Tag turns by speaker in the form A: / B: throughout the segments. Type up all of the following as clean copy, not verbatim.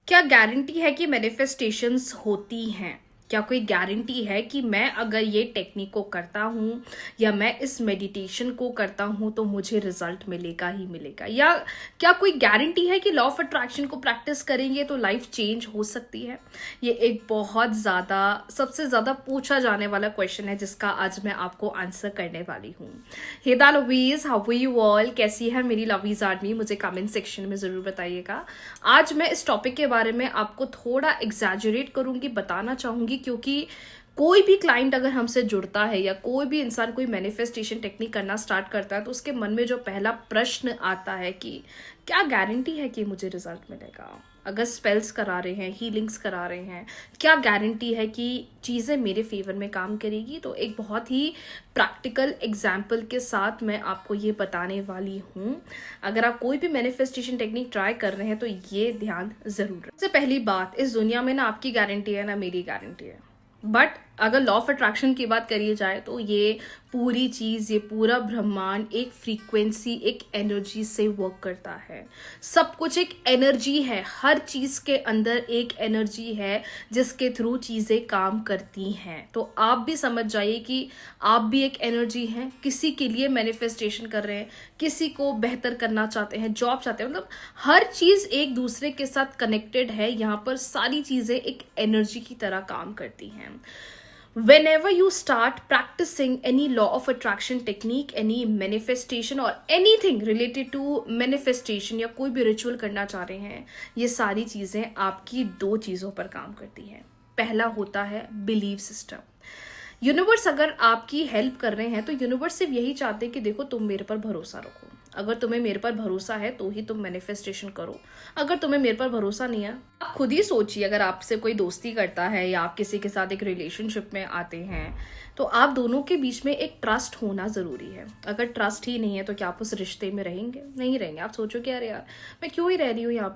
A: क्या गारंटी है कि मैनिफेस्टेशंस होती हैं? क्या कोई गारंटी है कि मैं अगर ये टेक्निक को करता हूँ या मैं इस मेडिटेशन को करता हूँ तो मुझे रिजल्ट मिलेगा ही मिलेगा? या क्या कोई गारंटी है कि लॉ ऑफ अट्रैक्शन को प्रैक्टिस करेंगे तो लाइफ चेंज हो सकती है? ये एक बहुत ज़्यादा सबसे ज़्यादा पूछा जाने वाला क्वेश्चन है जिसका आज मैं आपको आंसर करने वाली हूँ। Hey the Lovies, how are you all? कैसी है मेरी लवीज आर्मी? मुझे कमेंट सेक्शन में ज़रूर बताइएगा। आज मैं इस टॉपिक के बारे में आपको थोड़ा एग्जैजरेट करूंगी, बताना चाहूंगी, क्योंकि कोई भी क्लाइंट अगर हमसे जुड़ता है या कोई भी इंसान कोई मैनिफेस्टेशन टेक्निक करना स्टार्ट करता है तो उसके मन में जो पहला प्रश्न आता है कि क्या गारंटी है कि मुझे रिजल्ट मिलेगा? अगर स्पेल्स करा रहे हैं, हीलिंग्स करा रहे हैं, क्या गारंटी है कि चीज़ें मेरे फेवर में काम करेगी? तो एक बहुत ही प्रैक्टिकल एग्जाम्पल के साथ मैं आपको ये बताने वाली हूँ। अगर आप कोई भी मैनिफेस्टेशन टेक्निक ट्राई कर रहे हैं तो ये ध्यान जरूर रखें। सबसे पहली बात, इस दुनिया में ना आपकी गारंटी है ना मेरी गारंटी है, बट अगर लॉ ऑफ अट्रैक्शन की बात करी जाए तो ये पूरी चीज, ये पूरा ब्रह्मांड एक फ्रीक्वेंसी, एक एनर्जी से वर्क करता है। सब कुछ एक एनर्जी है, हर चीज के अंदर एक एनर्जी है जिसके थ्रू चीजें काम करती हैं। तो आप भी समझ जाइए कि आप भी एक एनर्जी हैं। किसी के लिए मैनिफेस्टेशन कर रहे हैं, किसी को बेहतर करना चाहते हैं, जॉब चाहते हैं, मतलब हर चीज एक दूसरे के साथ कनेक्टेड है। यहाँ पर सारी चीजें एक एनर्जी की तरह काम करती हैं। Whenever you start practicing any law of attraction technique, any manifestation or anything related to manifestation या कोई भी रिचुअल करना चाह रहे हैं, ये सारी चीजें आपकी दो चीजों पर काम करती हैं। पहला होता है बिलीव सिस्टम। यूनिवर्स अगर आपकी हेल्प कर रहे हैं तो यूनिवर्स सिर्फ यही चाहते हैं कि देखो तुम मेरे पर भरोसा रखो। अगर तुम्हें मेरे पर भरोसा है तो ही तुम मैनिफेस्टेशन करो। अगर तुम्हें मेरे पर भरोसा नहीं है, आप खुद ही सोचिए, अगर आपसे कोई दोस्ती करता है या आप किसी के साथ एक रिलेशनशिप में आते हैं तो आप दोनों के बीच में एक ट्रस्ट होना जरूरी है। अगर ट्रस्ट ही नहीं है तो क्या आप उस रिश्ते में रहेंगे? नहीं रहेंगे। आप सोचोगे अरे यार मैं क्यों ही रह रही हूँ यहाँ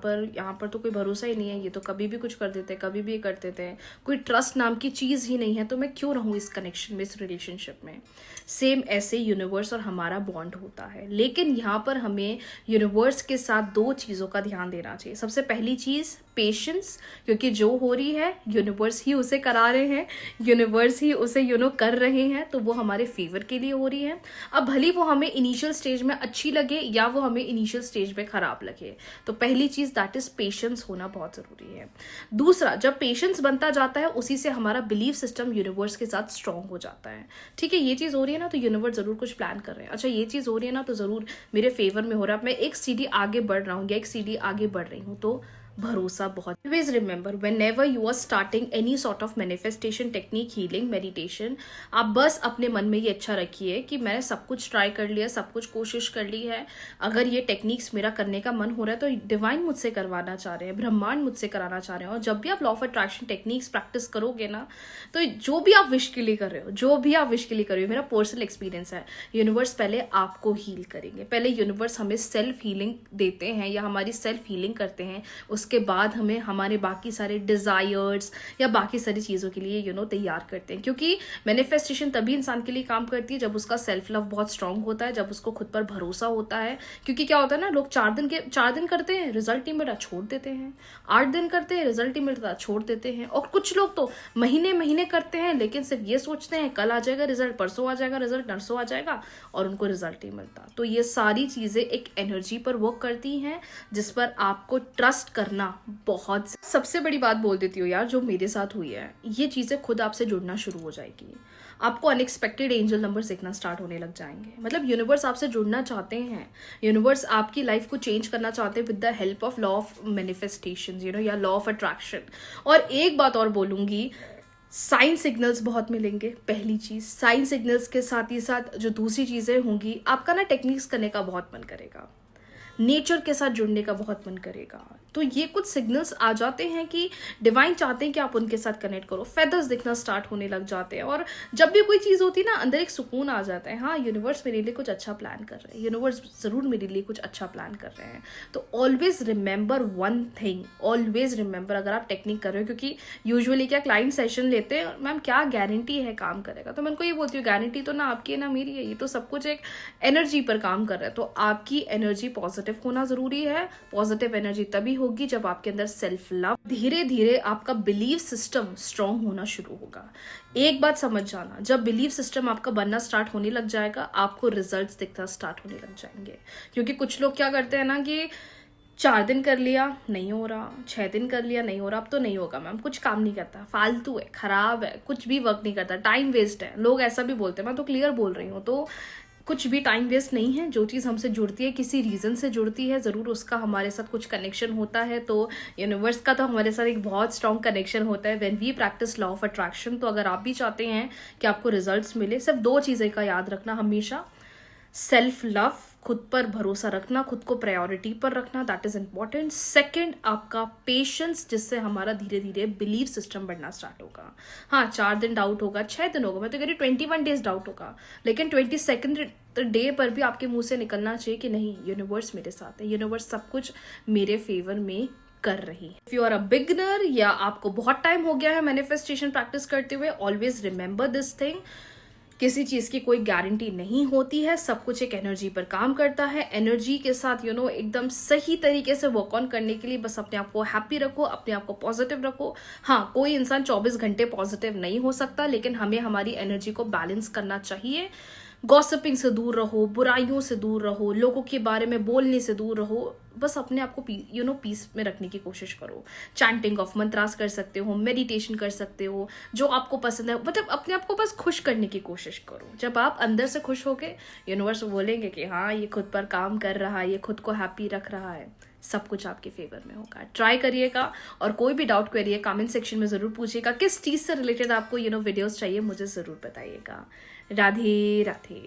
A: पर तो कोई भरोसा ही नहीं है, ये तो कभी भी कुछ कर देते हैं, कभी भी कर देते हैं, कोई ट्रस्ट नाम की चीज ही नहीं है, तो मैं क्यों रहूँ इस कनेक्शन में, इस रिलेशनशिप में? सेम ऐसे यूनिवर्स और हमारा बॉन्ड होता है। लेकिन यहाँ पर हमें यूनिवर्स के साथ दो चीजों का ध्यान देना चाहिए। सबसे पहली चीज पेशेंस, क्योंकि जो हो रही है यूनिवर्स ही उसे करा रहे हैं, यूनिवर्स ही उसे कर रहे हैं, तो वो हमारे फेवर के लिए हो रही है। अब भली वो हमें इनिशियल स्टेज में अच्छी लगे या वो हमें इनिशियल स्टेज में खराब लगे, तो पहली चीज दैट इज पेशेंस होना बहुत जरूरी है। दूसरा, जब पेशेंस बनता जाता है उसी से हमारा बिलीफ सिस्टम यूनिवर्स के साथ स्ट्रांग हो जाता है। ठीक है, ये चीज हो रही है ना तो यूनिवर्स जरूर कुछ प्लान कर रहे हैं। अच्छा, ये चीज हो रही है ना तो जरूर मेरे फेवर में हो रहा है, मैं एक सीढ़ी आगे बढ़ रहा हूँ या एक सीढ़ी आगे बढ़ रही हूँ, तो भरोसा बहुत। Always remember, whenever you are starting any sort of manifestation technique, healing, meditation, आप बस अपने मन में ये अच्छा रखिए कि मैंने सब कुछ ट्राई कर लिया, सब कुछ कोशिश कर ली है। अगर ये टेक्निक्स मेरा करने का मन हो रहा है तो डिवाइन मुझसे करवाना चाह रहे हैं, ब्रह्मांड मुझसे कराना चाह रहे हैं। और जब भी आप law of attraction techniques practice करोगे ना, तो जो भी आप विश के लिए कर रहे हो, जो भी आप विश के लिए कर रहे हो, मेरा पर्सनल एक्सपीरियंस है, यूनिवर्स पहले आपको हील करेंगे। पहले यूनिवर्स हमें सेल्फ हीलिंग देते हैं या हमारी सेल्फ हीलिंग करते हैं, उसके बाद हमें हमारे बाकी सारे डिजायर्स या बाकी सारी चीज़ों के लिए तैयार करते हैं। क्योंकि मैनिफेस्टेशन तभी इंसान के लिए काम करती है जब उसका सेल्फ लव बहुत स्ट्रांग होता है, जब उसको खुद पर भरोसा होता है। क्योंकि क्या होता है ना, लोग 4 दिन करते हैं, रिजल्ट नहीं मिलता छोड़ देते हैं, 8 दिन करते हैं, रिजल्ट नहीं मिलता छोड़ देते हैं, और कुछ लोग तो महीने करते हैं लेकिन सिर्फ ये सोचते हैं कल आ जाएगा रिजल्ट, परसों आ जाएगा रिजल्ट, नरसों आ जाएगा, और उनको रिजल्ट नहीं मिलता। तो ये सारी चीजें एक एनर्जी पर वर्क करती हैं जिस पर आपको ट्रस्ट करना बहुत। सबसे बड़ी बात बोल देती हूँ यार, जो मेरे साथ हुई है, ये चीजें खुद आपसे जुड़ना शुरू हो जाएगी। आपको अनएक्सपेक्टेड एंजल नंबर दिखना स्टार्ट होने लग जाएंगे। मतलब यूनिवर्स आपसे जुड़ना चाहते हैं, यूनिवर्स आपकी लाइफ को चेंज करना चाहते हैं with the help of law of manifestation या लॉ ऑफ अट्रैक्शन। और एक बात और बोलूंगी, साइन सिग्नल्स बहुत मिलेंगे। पहली चीज, साइन सिग्नल्स के साथ ही साथ जो दूसरी चीजें होंगी, आपका ना टेक्निक्स करने का बहुत मन करेगा, नेचर के साथ जुड़ने का बहुत मन करेगा। तो ये कुछ सिग्नल्स आ जाते हैं कि डिवाइन चाहते हैं कि आप उनके साथ कनेक्ट करो। फेदर्स दिखना स्टार्ट होने लग जाते हैं, और जब भी कोई चीज़ होती है ना, अंदर एक सुकून आ जाता है। हाँ, यूनिवर्स मेरे लिए कुछ अच्छा प्लान कर रहे हैं, यूनिवर्स ज़रूर मेरे लिए कुछ अच्छा प्लान कर रहे हैं। तो always remember one thing, always remember, अगर आप टेक्निक कर रहे हो, क्योंकि यूजुअली क्या क्लाइंट सेशन लेते हैं, मैम क्या गारंटी है काम करेगा, तो मैं उनको ये बोलती हूँ गारंटी तो ना आपकी है ना मेरी है, ये तो सब कुछ एक एनर्जी पर काम कर रहा है। तो आपकी एनर्जी पॉजिटिव पॉजिटिव होना ज़रूरी है। पॉजिटिव एनर्जी तभी होगी जब आपके अंदर सेल्फ लव, धीरे धीरे आपका बिलीफ सिस्टम स्ट्रांग होना शुरू होगा। एक बात समझ जाना, जब बिलीफ सिस्टम आपका बनना स्टार्ट होने लग जाएगा, आपको रिजल्ट्स दिखना स्टार्ट होने लग जाएंगे। क्योंकि कुछ लोग क्या करते हैं ना कि 4 दिन कर लिया नहीं हो रहा, 6 दिन कर लिया नहीं हो रहा, अब तो नहीं होगा मैम, कुछ काम नहीं करता, फालतू है, खराब है, कुछ भी वर्क नहीं करता, टाइम वेस्ट है। लोग ऐसा भी बोलते हैं, मैं तो क्लियर बोल रही हूँ। तो कुछ भी टाइम वेस्ट नहीं है। जो चीज़ हमसे जुड़ती है किसी रीज़न से जुड़ती है, ज़रूर उसका हमारे साथ कुछ कनेक्शन होता है। तो यूनिवर्स का तो हमारे साथ एक बहुत स्ट्रॉन्ग कनेक्शन होता है when we practice law of attraction. तो अगर आप भी चाहते हैं कि आपको रिजल्ट्स मिले, सिर्फ 2 चीज़ें का याद रखना हमेशा। सेल्फ लव, खुद पर भरोसा रखना, खुद को प्रायोरिटी पर रखना, दैट इज इंपॉर्टेंट। सेकंड, आपका पेशेंस, जिससे हमारा धीरे धीरे बिलीफ सिस्टम बढ़ना स्टार्ट होगा। हाँ, 4 दिन डाउट होगा, 6 दिन होगा, मैं तो कह रही 21 डेज डाउट होगा, लेकिन 22nd डे पर भी आपके मुंह से निकलना चाहिए कि नहीं, यूनिवर्स मेरे साथ है, यूनिवर्स सब कुछ मेरे फेवर में कर रही है। If you are a beginner या आपको बहुत टाइम हो गया है मैनिफेस्टेशन प्रैक्टिस करते हुए, ऑलवेज रिमेंबर दिस थिंग, किसी चीज की कोई गारंटी नहीं होती है, सब कुछ एक एनर्जी पर काम करता है। एनर्जी के साथ एकदम सही तरीके से वर्क ऑन करने के लिए बस अपने आप को हैप्पी रखो, अपने आप को पॉजिटिव रखो। हाँ, कोई इंसान 24 घंटे पॉजिटिव नहीं हो सकता, लेकिन हमें हमारी एनर्जी को बैलेंस करना चाहिए। गॉसिपिंग से दूर रहो, बुराइयों से दूर रहो, लोगों के बारे में बोलने से दूर रहो, बस अपने आप को पीस में रखने की कोशिश करो। चैंटिंग ऑफ मंत्रास कर सकते हो, मेडिटेशन कर सकते हो, जो आपको पसंद है, मतलब अपने आप को बस खुश करने की कोशिश करो। जब आप अंदर से खुश होगे, यूनिवर्स बोलेंगे कि हाँ, ये खुद पर काम कर रहा है, ये खुद को हैप्पी रख रहा है, सब कुछ आपके फेवर में होगा। ट्राई करिएगा, और कोई भी डाउट क्वेरी है कमेंट सेक्शन में जरूर पूछिएगा। किस चीज से रिलेटेड आपको वीडियोस चाहिए, मुझे जरूर बताइएगा। राधे राधे।